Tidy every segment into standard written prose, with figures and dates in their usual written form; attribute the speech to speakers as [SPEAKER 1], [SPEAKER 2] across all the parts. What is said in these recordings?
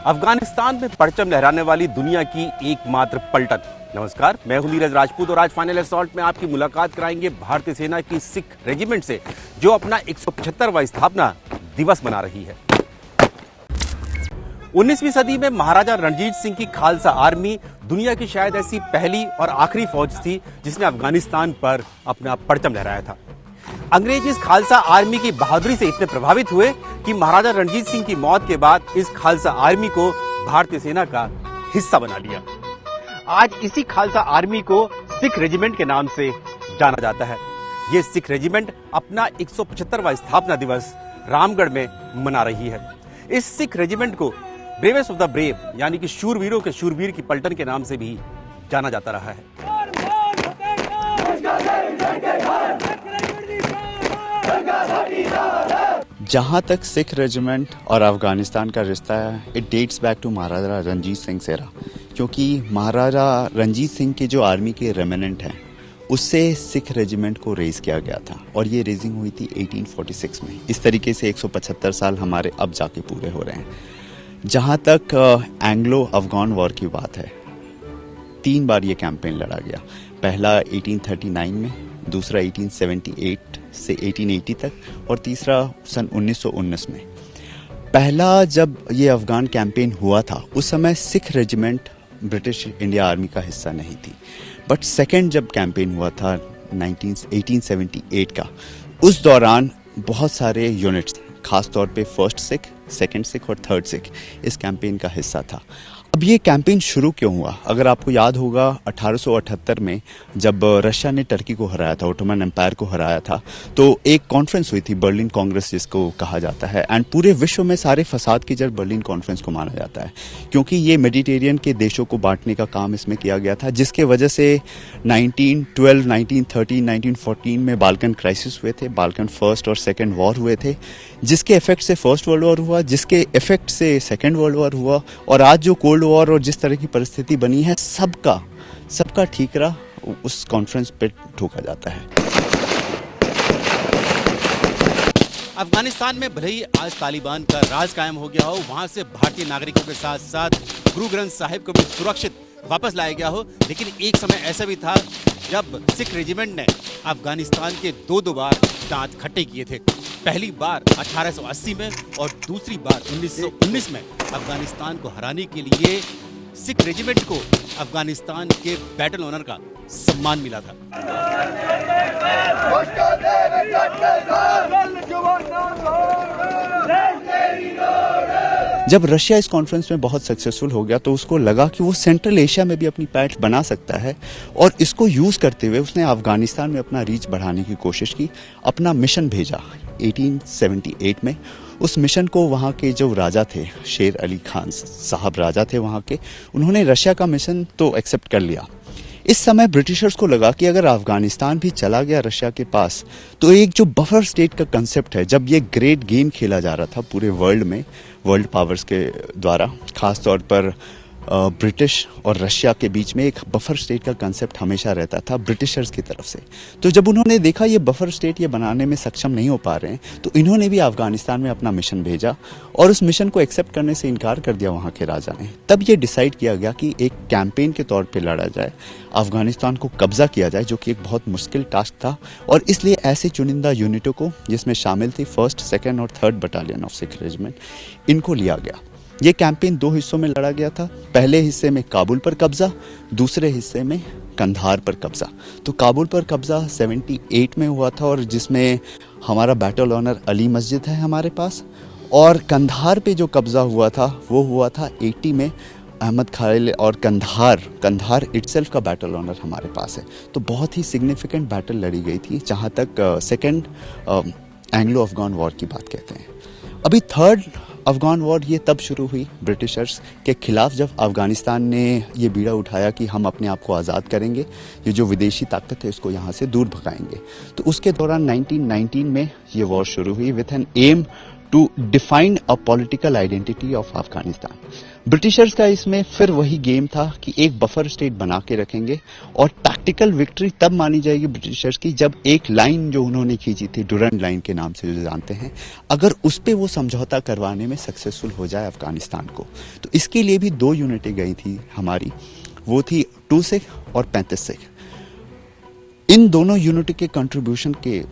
[SPEAKER 1] अफगानिस्तान में परचम लहराने वाली दुनिया की एकमात्र पलटन। नमस्कार, मैं हूं नीरज राजपूत और आज फाइनल असॉल्ट में आपकी मुलाकात कराएंगे भारतीय सेना की सिख रेजिमेंट से, जो अपना 175वां स्थापना दिवस मना रही है। 19वीं सदी में महाराजा रणजीत सिंह की खालसा आर्मी दुनिया की शायद ऐसी पहली और आखिरी फौज थी जिसने अफगानिस्तान पर अपना परचम लहराया था। अंग्रेज इस खालसा आर्मी की बहादुरी से इतने प्रभावित हुए कि महाराजा रणजीत सिंह की मौत के बाद इस खालसा आर्मी को भारतीय सेना का हिस्सा बना लिया। आज इसी खालसा आर्मी को सिख रेजिमेंट के नाम से जाना जाता है। ये सिख रेजिमेंट अपना 175वां स्थापना दिवस रामगढ़ में मना रही है। इस सिख रेजिमेंट को ब्रेवेस्ट ऑफ द ब्रेव यानी कि शूरवीरों के शूरवीर की पलटन के नाम से भी जाना जाता रहा है।
[SPEAKER 2] जहाँ तक सिख रेजिमेंट और अफगानिस्तान का रिश्ता है, इट डेट्स बैक टू महाराजा रणजीत सिंह सेरा, क्योंकि महाराजा रणजीत सिंह के जो आर्मी के रेमिनेंट हैं उससे सिख रेजिमेंट को रेज किया गया था और ये रेजिंग हुई थी 1846 में। इस तरीके से 175 साल हमारे अब जाके पूरे हो रहे हैं। जहाँ तक एंग्लो अफगान वॉर की बात है, 3 बार ये कैंपेन लड़ा गया। पहला 1839 में, दूसरा 1878 से 1880 तक और तीसरा सन 1919 में। पहला जब ये अफगान कैंपेन हुआ था उस समय Sikh regiment British India army का हिस्सा नहीं थी, बट सेकंड जब कैंपेन हुआ था 1878 का, उस दौरान बहुत सारे यूनिट्स, खास तौर पे फर्स्ट सिख, सेकंड सिख और थर्ड सिख इस कैंपेन का हिस्सा था। अब ये कैंपेन शुरू क्यों हुआ? अगर आपको याद होगा 1878 में जब रशिया ने टर्की को हराया था, ओटोमन एम्पायर को हराया था, तो एक कॉन्फ्रेंस हुई थी, बर्लिन कांग्रेस जिसको कहा जाता है। एंड पूरे विश्व में सारे फसाद की जड़ बर्लिन कॉन्फ्रेंस को माना जाता है, क्योंकि ये मेडिटेरियन के देशों को बांटने का काम इसमें किया गया था, जिसके वजह से 1912, 1913, 1914 में बाल्कन क्राइसिस हुए थे, बाल्कन फर्स्ट और सेकेंड वॉर हुए थे, जिसके इफेक्ट से फर्स्ट वर्ल्ड वॉर हुआ, जिसके इफेक्ट से सेकेंड वर्ल्ड वॉर हुआ, और आज जो कोल्ड वॉर और जिस तरह की परिस्थिति बनी है, सबका ठीकरा उस कॉन्फ्रेंस पे ठोका जाता है।
[SPEAKER 1] अफगानिस्तान में भले ही आज तालिबान का राज कायम हो गया हो, वहां से भारतीय नागरिकों के साथ साथ गुरु ग्रंथ साहिब को भी सुरक्षित वापस लाया गया हो, लेकिन एक समय ऐसा भी था जब सिख रेजिमेंट ने अफगानिस्तान के दो बार दांत खट्टे किए थे। पहली बार 1880 में और दूसरी बार 1919 में। अफगानिस्तान को हराने के लिए सिख रेजिमेंट को अफगानिस्तान के बैटल ऑनर का सम्मान मिला था।
[SPEAKER 2] जब रशिया इस कॉन्फ्रेंस में बहुत सक्सेसफुल हो गया तो उसको लगा कि वो सेंट्रल एशिया में भी अपनी पैठ बना सकता है, और इसको यूज करते हुए उसने अफगानिस्तान में अपना रीच बढ़ाने की कोशिश की। अपना मिशन भेजा 1878 में। उस मिशन को वहाँ के जो राजा थे, शेर अली खान साहब राजा थे वहाँ के, उन्होंने रशिया का मिशन तो एक्सेप्ट कर लिया। इस समय ब्रिटिशर्स को लगा कि अगर अफगानिस्तान भी चला गया रशिया के पास, तो एक जो बफर स्टेट का कंसेप्ट है, जब ये ग्रेट गेम खेला जा रहा था पूरे वर्ल्ड में, वर्ल्ड पावर्स के द्वारा, खास तौर पर ब्रिटिश और रशिया के बीच में एक बफर स्टेट का कंसेप्ट हमेशा रहता था ब्रिटिशर्स की तरफ से। तो जब उन्होंने देखा ये बफर स्टेट ये बनाने में सक्षम नहीं हो पा रहे हैं, तो इन्होंने भी अफगानिस्तान में अपना मिशन भेजा और उस मिशन को एक्सेप्ट करने से इनकार कर दिया वहाँ के राजा ने। तब ये डिसाइड किया गया कि एक कैंपेन के तौर पर लड़ा जाए, अफगानिस्तान को कब्जा किया जाए, जो कि एक बहुत मुश्किल टास्क था, और इसलिए ऐसे चुनिंदा यूनिटों को, जिसमें शामिल थी फर्स्ट, सेकेंड और third battalion of Sikh regiment, इनको लिया गया। ये कैंपेन 2 हिस्सों में लड़ा गया था। पहले हिस्से में काबुल पर कब्जा, दूसरे हिस्से में कंधार पर कब्जा। तो काबुल पर कब्जा 78 में हुआ था, और जिसमें हमारा बैटल ऑनर अली मस्जिद है हमारे पास, और कंधार पे जो कब्जा हुआ था वो हुआ था 80 में अहमद खालिल, और कंधार इटसेल्फ का बैटल ऑनर हमारे पास है। तो बहुत ही सिग्निफिकेंट बैटल लड़ी गई थी, जहाँ तक सेकेंड एंग्लो अफगान वॉर की बात कहते हैं। अभी थर्ड अफगान वॉर ये तब शुरू हुई ब्रिटिशर्स के खिलाफ, जब अफगानिस्तान ने ये बीड़ा उठाया कि हम अपने आप को आज़ाद करेंगे, ये जो विदेशी ताकत है इसको यहाँ से दूर भगाएंगे। तो उसके दौरान 1919 में ये वॉर शुरू हुई with an aim to define a political identity of Afghanistan. Britishers का इसमें फिर वही गेम था कि एक बफर स्टेट बना के रखेंगे और टैक्टिकल विक्ट्री तब मानी जाएगी ब्रिटिशर्स की जब एक लाइन जो उन्होंने खींची थी डुरंड लाइन के नाम से जो जानते हैं, अगर उस पे वो समझौता करवाने में सक्सेसफुल हो जाए अफगानिस्तान को। तो इसके लिए भी 2 यूनिटें गई थी हमारी, वो थी 2 सिख और 35 सिख। इन दोनों यूनिट के कंट्रीब्यूशन के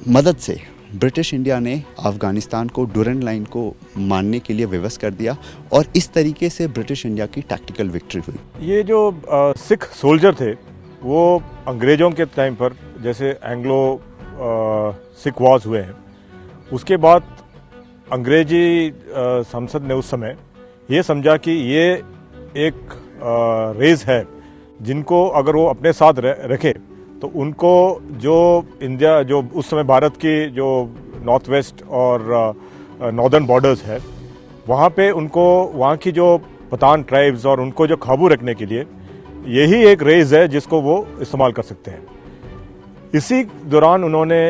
[SPEAKER 2] मदद से ब्रिटिश इंडिया ने अफगानिस्तान को डुरंड लाइन को मानने के लिए विवश कर दिया और इस तरीके से ब्रिटिश इंडिया की टैक्टिकल विक्ट्री हुई।
[SPEAKER 3] ये जो सिख सोल्जर थे वो अंग्रेज़ों के टाइम पर जैसे एंग्लो सिख वॉर्स हुए हैं, उसके बाद अंग्रेजी संसद ने उस समय ये समझा कि ये एक रेस है जिनको अगर वो अपने साथ रखे तो उनको जो इंडिया जो उस समय भारत की जो नॉर्थ वेस्ट और नॉर्दर्न बॉर्डर्स है वहाँ पे उनको वहाँ की जो पठान ट्राइब्स और उनको जो काबू रखने के लिए यही एक रेस है जिसको वो इस्तेमाल कर सकते हैं। इसी दौरान उन्होंने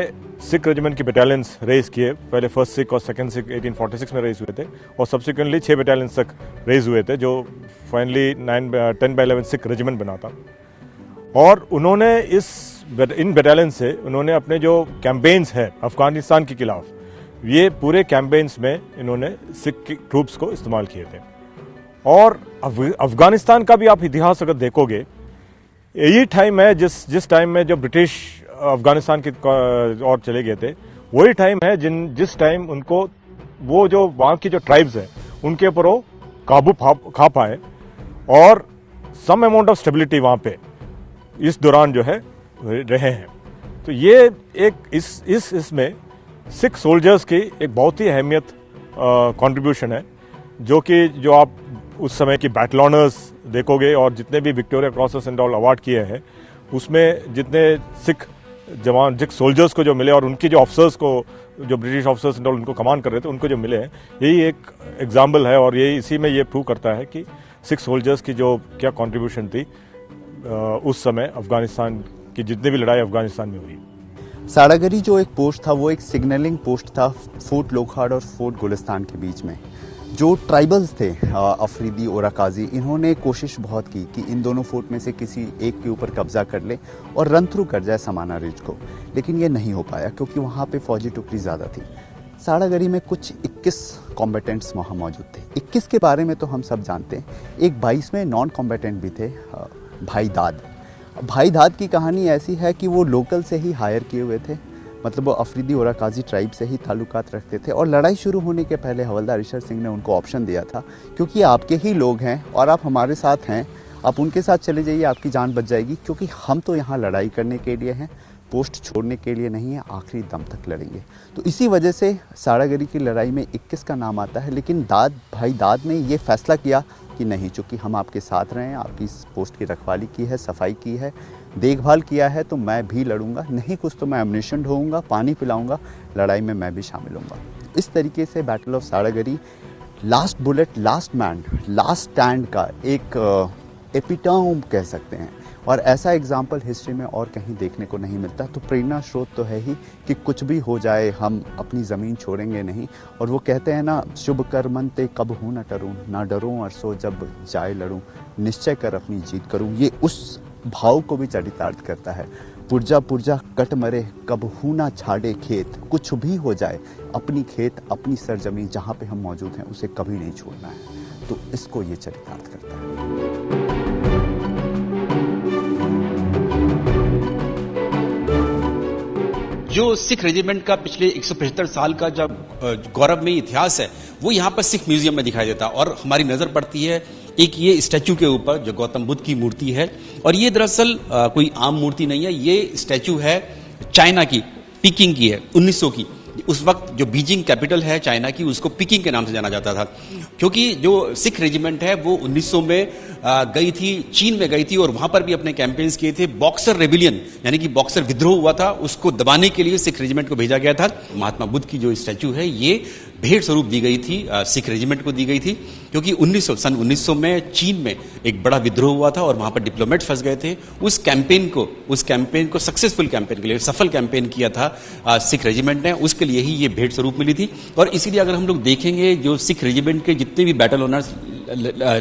[SPEAKER 3] सिख रेजिमेंट की बटालियंस रेस किए। पहले फर्स्ट सिख और सेकंड सिख 1846 में रेस हुए थे और सब्सिक्वेंटली 6 बटालियंस तक रेस हुए थे जो फाइनली 10/11 सिख रेजिमेंट बना था। और उन्होंने इन बटालियन से उन्होंने अपने जो कैंपेन्स है अफगानिस्तान के खिलाफ, ये पूरे कैंपेन्स में इन्होंने सिख ट्रूप्स को इस्तेमाल किए थे। और अफगानिस्तान का भी आप इतिहास अगर देखोगे, यही टाइम है जिस टाइम में जो ब्रिटिश अफगानिस्तान की ओर चले गए थे, वही टाइम है जिस टाइम उनको वो जो वहाँ की जो ट्राइब्स हैं उनके ऊपर वो काबू खा पाए और सम अमाउंट ऑफ स्टेबिलिटी वहाँ पे इस दौरान जो है रहे हैं। तो ये एक इसमें सिख सोल्जर्स की एक बहुत ही अहमियत कंट्रीब्यूशन है, जो आप उस समय की बैटल ऑनर्स देखोगे और जितने भी Victoria crosses and all award किए हैं उसमें जितने सिख जवान सिख सोल्जर्स को जो मिले और उनकी जो ऑफिसर्स को जो ब्रिटिश ऑफिसर्स एंड ऑल उनको कमांड कर रहे थे उनको जो मिले हैं, यही एक एग्जाम्पल है। और यही इसी में ये प्रूव करता है कि सिख सोल्जर्स की जो क्या कंट्रीब्यूशन थी उस समय अफगानिस्तान की जितनी भी लड़ाई अफगानिस्तान में हुई।
[SPEAKER 2] साड़ागरी जो एक पोस्ट था वो एक सिग्नलिंग पोस्ट था फोर्ट लोखंड और फोर्ट गुलिस्तान के बीच में। जो ट्राइबल्स थे अफरीदी और अकाजी, इन्होंने कोशिश बहुत की कि इन दोनों फोर्ट में से किसी एक के ऊपर कब्जा कर ले और रन थ्रू कर जाए समाना रिज को, लेकिन ये नहीं हो पाया क्योंकि वहाँ पे फौजी टुकड़ी ज़्यादा थी। साड़ागरी में कुछ 21 कॉम्बेटेंट्स वहाँ मौजूद थे। 21 के बारे में तो हम सब जानते हैं, एक 22वें नॉन कॉम्बेटेंट भी थे, भाई दाद। भाई दाद की कहानी ऐसी है कि वो लोकल से ही हायर किए हुए थे, मतलब वो अफरीदी और अकाजी ट्राइब से ही ताल्लुकात रखते थे। और लड़ाई शुरू होने के पहले हवलदार ईशर सिंह ने उनको ऑप्शन दिया था, क्योंकि आपके ही लोग हैं और आप हमारे साथ हैं, आप उनके साथ चले जाइए, आपकी जान बच जाएगी, क्योंकि हम तो यहाँ लड़ाई करने के लिए हैं, पोस्ट छोड़ने के लिए नहीं है, आखिरी दम तक लड़ेंगे। तो इसी वजह से साड़ागरी की लड़ाई में 21 का नाम आता है। लेकिन भाई दाद ने ये फैसला किया कि नहीं, चूँकि हम आपके साथ रहे हैं, आपकी इस पोस्ट की रखवाली की है, सफाई की है, देखभाल किया है, तो मैं भी लड़ूंगा, नहीं कुछ तो मैं एम्युनिशन ढोऊंगा, पानी पिलाऊंगा, लड़ाई में मैं भी शामिल होऊंगा। इस तरीके से battle of Saragarhi last bullet, last man, last stand का एक एपिटॉम कह सकते हैं। और ऐसा एग्जाम्पल हिस्ट्री में और कहीं देखने को नहीं मिलता। तो प्रेरणा स्रोत तो है ही कि कुछ भी हो जाए हम अपनी ज़मीन छोड़ेंगे नहीं। और वो कहते हैं ना, शुभ कर्मंते कब हूँ न डरूँ, ना डरूँ अरसो जब जाए लड़ूँ, निश्चय कर अपनी जीत करूँ। ये उस भाव को भी चरितार्थ करता है। पुरजा पुरजा कट मरे कब हूँ ना छाड़े खेत, कुछ भी हो जाए अपनी खेत, अपनी सरजमीन जहाँ पे हम मौजूद हैं उसे कभी नहीं छोड़ना है। तो इसको ये चरितार्थ करता है।
[SPEAKER 1] जो सिख रेजिमेंट का पिछले 175 साल का जो गौरवमयी इतिहास है वो यहाँ पर सिख म्यूजियम में दिखाई देता है। और हमारी नजर पड़ती है एक ये स्टैचू के ऊपर जो गौतम बुद्ध की मूर्ति है। और ये दरअसल कोई आम मूर्ति नहीं है, ये स्टैचू है चाइना की, पीकिंग की है, 1900 की। उस वक्त जो बीजिंग कैपिटल है चाइना की, उसको पीकिंग के नाम से जाना जाता था, क्योंकि जो सिख रेजिमेंट है वो 1900 में गई थी, चीन में गई थी और वहां पर भी अपने कैंपेन्स किए थे। बॉक्सर रेबिलियन यानी कि बॉक्सर विद्रोह हुआ था, उसको दबाने के लिए सिख रेजिमेंट को भेजा गया था। महात्मा बुद्ध की जो स्टैचू है ये भेंट स्वरूप दी गई थी, सिख रेजिमेंट को दी गई थी, क्योंकि सन 1900 में चीन में एक बड़ा विद्रोह हुआ था और वहां पर डिप्लोमेट फंस गए थे। उस कैंपेन को सक्सेसफुल कैंपेन के लिए, सफल कैंपेन किया था सिख रेजिमेंट ने, उसके लिए ही ये भेंट स्वरूप मिली थी। और इसीलिए अगर हम लोग देखेंगे जो सिख रेजिमेंट के जितने भी बैटल ऑनर्स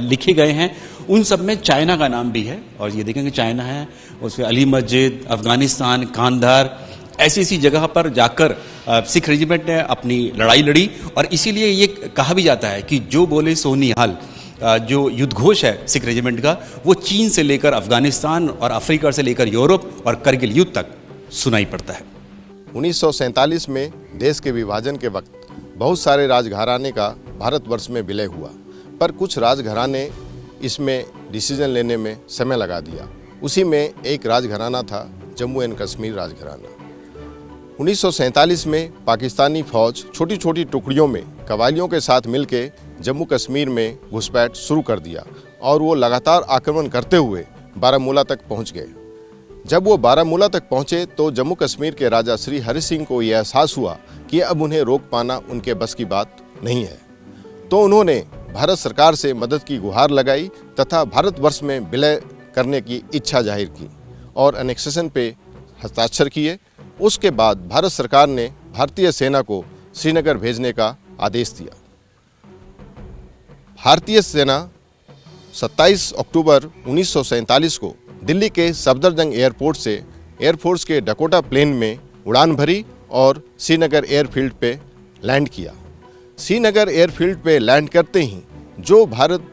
[SPEAKER 1] लिखे गए हैं उन सब में चाइना का नाम भी है, और ये देखेंगे चाइना है, उसमें अली मस्जिद, अफगानिस्तान, कांधार, ऐसी ऐसी जगह पर जाकर सिख रेजिमेंट ने अपनी लड़ाई लड़ी। और इसीलिए ये कहा भी जाता है कि जो बोले सो निहाल, जो युद्ध घोष है सिख रेजिमेंट का, वो चीन से लेकर अफगानिस्तान और अफ्रीका से लेकर यूरोप और करगिल युद्ध तक सुनाई पड़ता है।
[SPEAKER 4] 1947 में देश के विभाजन के वक्त बहुत सारे राजघराने का भारतवर्ष में विलय हुआ, पर कुछ राजघराने इसमें डिसीजन लेने में समय लगा दिया। उसी में एक राजघराना था जम्मू एंड कश्मीर राजघराना। 1947 में पाकिस्तानी फौज छोटी छोटी टुकड़ियों में कबायलियों के साथ मिलकर जम्मू कश्मीर में घुसपैठ शुरू कर दिया और वो लगातार आक्रमण करते हुए बारामूला तक पहुंच गए। जब वो बारामूला तक पहुंचे तो जम्मू कश्मीर के राजा श्री हरि सिंह को यह एहसास हुआ कि अब उन्हें रोक पाना उनके बस की बात नहीं है, तो उन्होंने भारत सरकार से मदद की गुहार लगाई तथा भारतवर्ष में विलय करने की इच्छा जाहिर की और एनेक्सेशन पे हस्ताक्षर किए। उसके बाद भारत सरकार ने भारतीय सेना को श्रीनगर भेजने का आदेश दिया। भारतीय सेना 27 अक्टूबर 1947 को दिल्ली के सफदरजंग एयरपोर्ट से एयरफोर्स के डकोटा प्लेन में उड़ान भरी और श्रीनगर एयरफील्ड पे लैंड किया। श्रीनगर एयरफील्ड पे लैंड करते ही जो भारत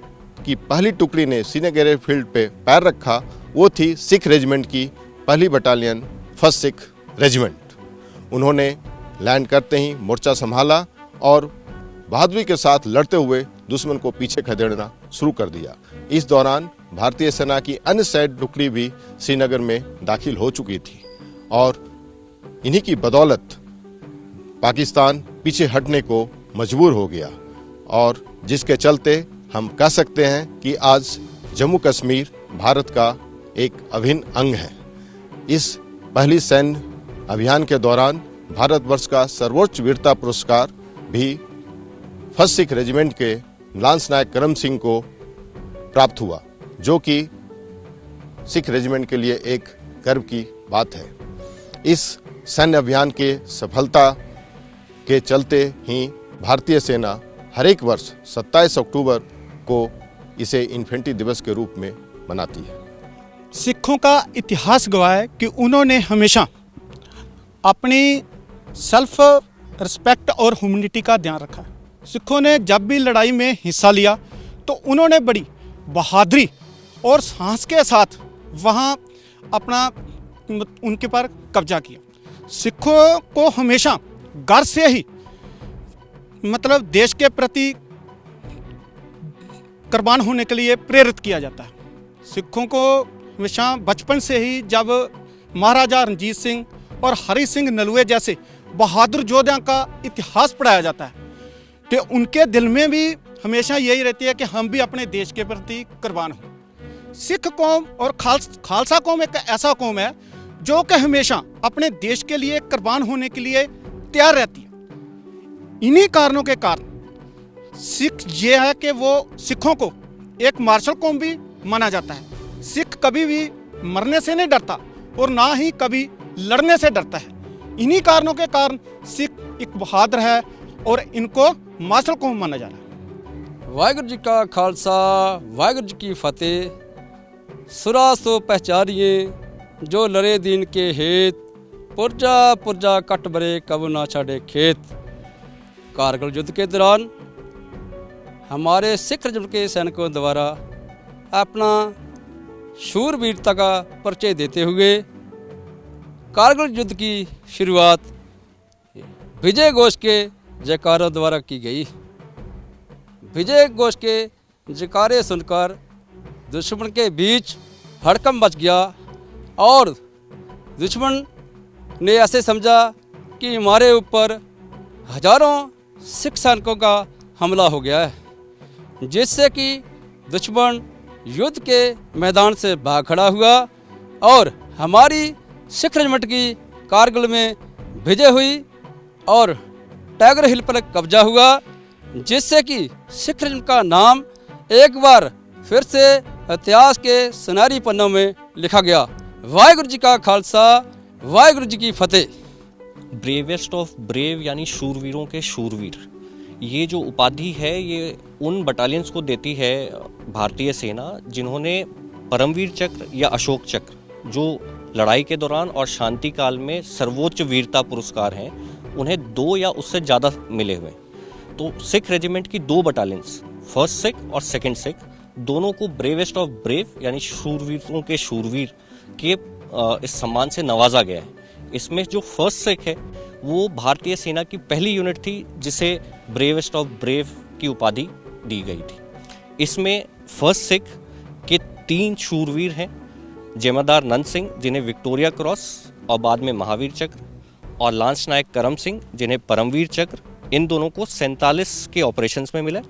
[SPEAKER 4] की पहली टुकड़ी ने श्रीनगर एयरफील्ड पे पैर रखा वो थी सिख रेजिमेंट की पहली बटालियन, फर्स्ट सिख रेजिमेंट। उन्होंने लैंड करते ही मोर्चा संभाला और बहादुरी के साथ लड़ते हुए दुश्मन को पीछे खदेड़ना शुरू कर दिया। इस दौरान भारतीय सेना की अन्य सैन्य टुकड़ी भी श्रीनगर में दाखिल हो चुकी थी और इन्हीं की बदौलत पाकिस्तान पीछे हटने को मजबूर हो गया और जिसके चलते हम कह सकते हैं कि आज जम्मू कश्मीर भारत का एक अभिन्न अंग है। इस पहली सैन्य अभियान के दौरान भारतवर्ष का सर्वोच्च वीरता पुरस्कार भी फर्स्ट सिख रेजिमेंट के लांस नायक करम सिंह को प्राप्त हुआ, जो कि सिख रेजिमेंट के लिए एक गर्व की बात है। इस सैन्य अभियान के सफलता के चलते ही भारतीय सेना हर एक वर्ष 27 अक्टूबर को इसे इन्फेंट्री दिवस के रूप में मनाती है।
[SPEAKER 5] सिखों का इतिहास गवाह है कि उन्होंने हमेशा अपनी सेल्फ रिस्पेक्ट और ह्यूमैनिटी का ध्यान रखा है। सिखों ने जब भी लड़ाई में हिस्सा लिया तो उन्होंने बड़ी बहादुरी और साहस के साथ वहाँ अपना उनके पर कब्जा किया। सिखों को हमेशा घर से ही मतलब देश के प्रति कुर्बान होने के लिए प्रेरित किया जाता है। सिखों को हमेशा बचपन से ही जब महाराजा रणजीत सिंह और हरि सिंह नलवे जैसे बहादुर योद्धा का इतिहास पढ़ाया जाता है तो उनके दिल में भी हमेशा यही रहती है कि हम भी अपने देश के प्रति कुर्बान हों। सिख कौम और खालसा कौम एक ऐसा कौम है जो कि हमेशा अपने देश के लिए कुर्बान होने के लिए तैयार रहती है। इन्हीं कारणों के कारण सिख ये है कि वो सिखों को एक मार्शल कौम भी माना जाता है। सिख कभी भी मरने से नहीं डरता और ना ही कभी लड़ने से डरता है। इन्हीं कारणों के कारण सिख एक बहादुर है और इनको मार्शल कौम माना जा रहा है।
[SPEAKER 6] वाहिगुरू जी का खालसा, वाहिगुरू जी की फतेह। सुरा सो पहचानिए जो लड़े दीन के हेत, पुरजा पुरजा कट बरे कब ना छाड़े खेत। कारगिल युद्ध के दौरान हमारे सिख रेजिमेंट के सैनिकों द्वारा अपना शूरवीरता का परिचय देते हुए कारगिल युद्ध की शुरुआत विजय घोष के जयकारों द्वारा की गई। विजय घोष के जयकारे सुनकर दुश्मन के बीच हड़कंप मच गया और दुश्मन ने ऐसे समझा कि हमारे ऊपर हजारों सिख सैनिकों का हमला हो गया है, जिससे कि दुश्मन युद्ध के मैदान से भाग खड़ा हुआ और हमारी सिख रेजिमेंट की कारगिल में विजय हुई और टाइगर हिल पर कब्जा हुआ, जिससे कि सिख रिज्म का नाम एक बार फिर से इतिहास के सुनहरी पन्नों में लिखा गया। वाहिगुरु जी का खालसा, वाहिगुरु जी की फतेह।
[SPEAKER 7] ब्रेवेस्ट ऑफ ब्रेव यानी शूरवीरों के शूरवीर, ये जो उपाधि है ये उन बटालियंस को देती है भारतीय सेना जिन्होंने परमवीर चक्र या अशोक चक्र, जो लड़ाई के दौरान और शांति काल में सर्वोच्च वीरता पुरस्कार हैं, उन्हें 2 या उससे ज़्यादा मिले हुए। तो सिख रेजिमेंट की 2 बटालियंस, फर्स्ट सिख और सेकंड सिख, दोनों को ब्रेवेस्ट ऑफ ब्रेव यानी शूरवीरों के शूरवीर के इस सम्मान से नवाजा गया है। इसमें जो फर्स्ट सिख है वो भारतीय सेना की पहली यूनिट थी जिसे ब्रेवेस्ट ऑफ ब्रेव की उपाधि दी गई थी। इसमें फर्स्ट सिख के 3 शूरवीर हैं, जमादार नंद सिंह जिन्हें विक्टोरिया क्रॉस और बाद में महावीर चक्र, और लांस नायक करम सिंह जिन्हें परमवीर चक्र, इन दोनों को 47 के ऑपरेशंस में मिला,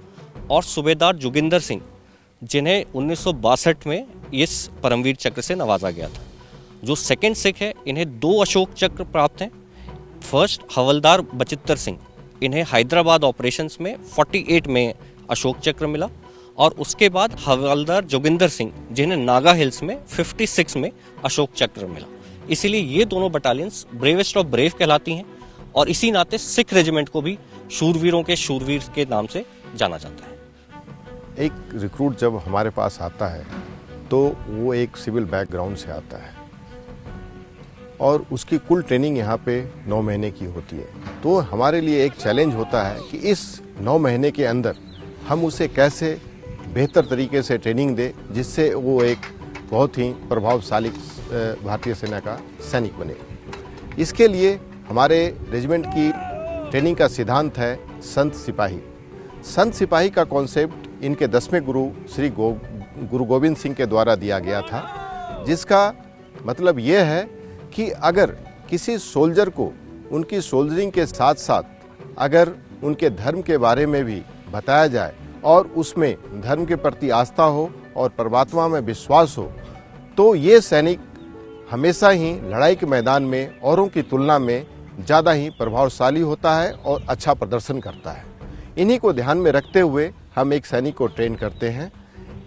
[SPEAKER 7] और सूबेदार जोगिंदर सिंह जिन्हें 1962 में इस परमवीर चक्र से नवाजा गया था। जो सेकंड सिख है इन्हें 2 अशोक चक्र प्राप्त हैं। फर्स्ट हवलदार बचित्तर सिंह, इन्हें हैदराबाद ऑपरेशंस में 48 में अशोक चक्र मिला, और उसके बाद हवलदार जोगिंदर सिंह जिन्हें नागा हिल्स में 56 में अशोक चक्र मिला। इसीलिए ये दोनों बटालियंस ब्रेवेस्ट ऑफ ब्रेव कहलाती हैं, और इसी नाते सिख रेजिमेंट को भी शूरवीरों के शूरवीर के नाम से जाना जाता है।
[SPEAKER 4] एक रिक्रूट जब हमारे पास आता है तो वो एक सिविल बैकग्राउंड से आता है और उसकी कुल ट्रेनिंग यहाँ पे 9 महीने की होती है। तो हमारे लिए एक चैलेंज होता है कि इस 9 महीने के अंदर हम उसे कैसे बेहतर तरीके से ट्रेनिंग दें जिससे वो एक बहुत ही प्रभावशाली भारतीय सेना का सैनिक बने। इसके लिए हमारे रेजिमेंट की ट्रेनिंग का सिद्धांत है संत सिपाही। संत सिपाही का कॉन्सेप्ट इनके 10वें गुरु श्री गुरु गोविंद सिंह के द्वारा दिया गया था, जिसका मतलब ये है कि अगर किसी सोल्जर को उनकी सोल्जरिंग के साथ साथ अगर उनके धर्म के बारे में भी बताया जाए और उसमें धर्म के प्रति आस्था हो और परमात्मा में विश्वास हो, तो ये सैनिक हमेशा ही लड़ाई के मैदान में औरों की तुलना में ज़्यादा ही प्रभावशाली होता है और अच्छा प्रदर्शन करता है। इन्हीं को ध्यान में रखते हुए हम एक सैनिक को ट्रेन करते हैं।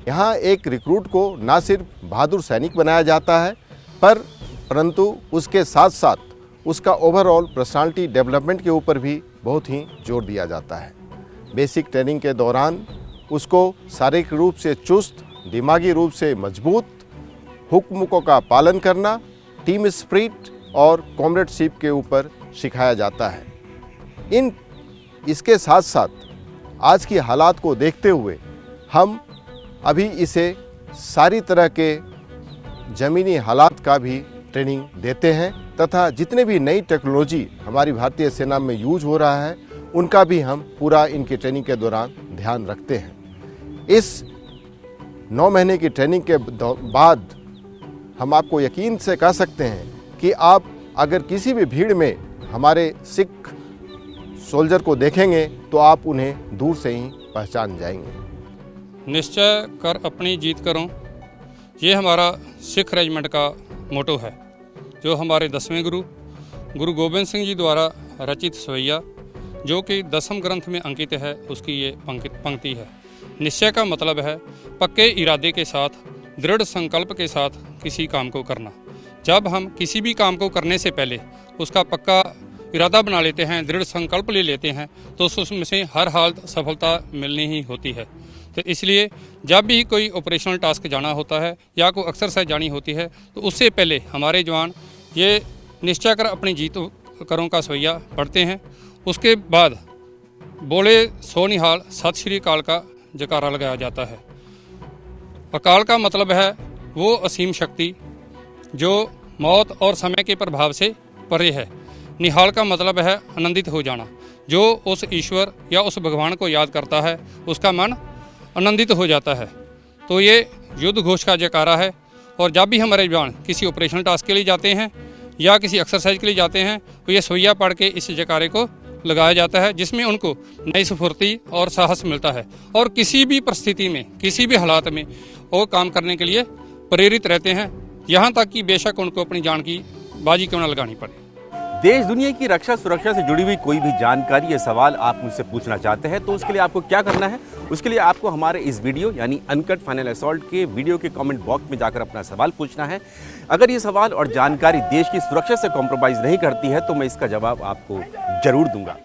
[SPEAKER 4] यहाँ एक रिक्रूट को ना सिर्फ बहादुर सैनिक बनाया जाता है परंतु उसके साथ साथ उसका ओवरऑल पर्सनालिटी डेवलपमेंट के ऊपर भी बहुत ही जोर दिया जाता है। बेसिक ट्रेनिंग के दौरान उसको शारीरिक रूप से चुस्त, दिमागी रूप से मजबूत, हुक्मों का पालन करना, टीम स्पिरिट और कॉमरेडशिप के ऊपर सिखाया जाता है। इसके साथ साथ आज की हालात को देखते हुए हम अभी इसे सारी तरह के ज़मीनी हालात का भी ट्रेनिंग देते हैं तथा जितने भी नई टेक्नोलॉजी हमारी भारतीय सेना में यूज हो रहा है उनका भी हम पूरा इनकी ट्रेनिंग के दौरान ध्यान रखते हैं। इस 9 महीने की ट्रेनिंग के बाद हम आपको यकीन से कह सकते हैं कि आप अगर किसी भी भीड़ में हमारे सिख सोल्जर को देखेंगे तो आप उन्हें दूर से ही पहचान जाएंगे।
[SPEAKER 8] निश्चय कर अपनी जीत करो, ये हमारा सिख रेजिमेंट का मोटो है, जो हमारे 10वें गुरु गोविंद सिंह जी द्वारा रचित सवैया, जो कि 10वें ग्रंथ में अंकित है, उसकी ये पंक्ति है। निश्चय का मतलब है पक्के इरादे के साथ, दृढ़ संकल्प के साथ किसी काम को करना। जब हम किसी भी काम को करने से पहले उसका पक्का इरादा बना लेते हैं, दृढ़ संकल्प ले लेते हैं, तो उसमें से हर हाल सफलता मिलनी ही होती है। तो इसलिए जब भी कोई ऑपरेशनल टास्क जाना होता है या कोई एक्सरसाइज जानी होती है तो उससे पहले हमारे जवान ये निश्चय कर अपनी जीत करों का सवैया पढ़ते हैं। उसके बाद बोले सो निहाल सत श्री अकाल का जयकारा लगाया जाता है। अकाल का मतलब है वो असीम शक्ति जो मौत और समय के प्रभाव से परे है। निहाल का मतलब है आनंदित हो जाना, जो उस ईश्वर या उस भगवान को याद करता है उसका मन आनंदित हो जाता है। तो ये युद्ध घोष का जयकारा है। और जब भी हमारे जवान किसी ऑपरेशनल टास्क के लिए जाते हैं या किसी एक्सरसाइज के लिए जाते हैं तो ये सवैया पढ़ के इस जयकारे को लगाया जाता है, जिसमें उनको नई स्फूर्ति और साहस मिलता है और किसी भी परिस्थिति में, किसी भी हालात में वो काम करने के लिए प्रेरित रहते हैं, यहाँ तक कि बेशक उनको अपनी जान की बाजी क्यों न लगानी पड़े।
[SPEAKER 1] देश दुनिया की रक्षा सुरक्षा से जुड़ी हुई कोई भी जानकारी या सवाल आप मुझसे पूछना चाहते हैं तो उसके लिए आपको क्या करना है? उसके लिए आपको हमारे इस वीडियो यानी अनकट फाइनल असॉल्ट के वीडियो के कमेंट बॉक्स में जाकर अपना सवाल पूछना है। अगर ये सवाल और जानकारी देश की सुरक्षा से कॉम्प्रोमाइज़ नहीं करती है तो मैं इसका जवाब आपको जरूर दूंगा।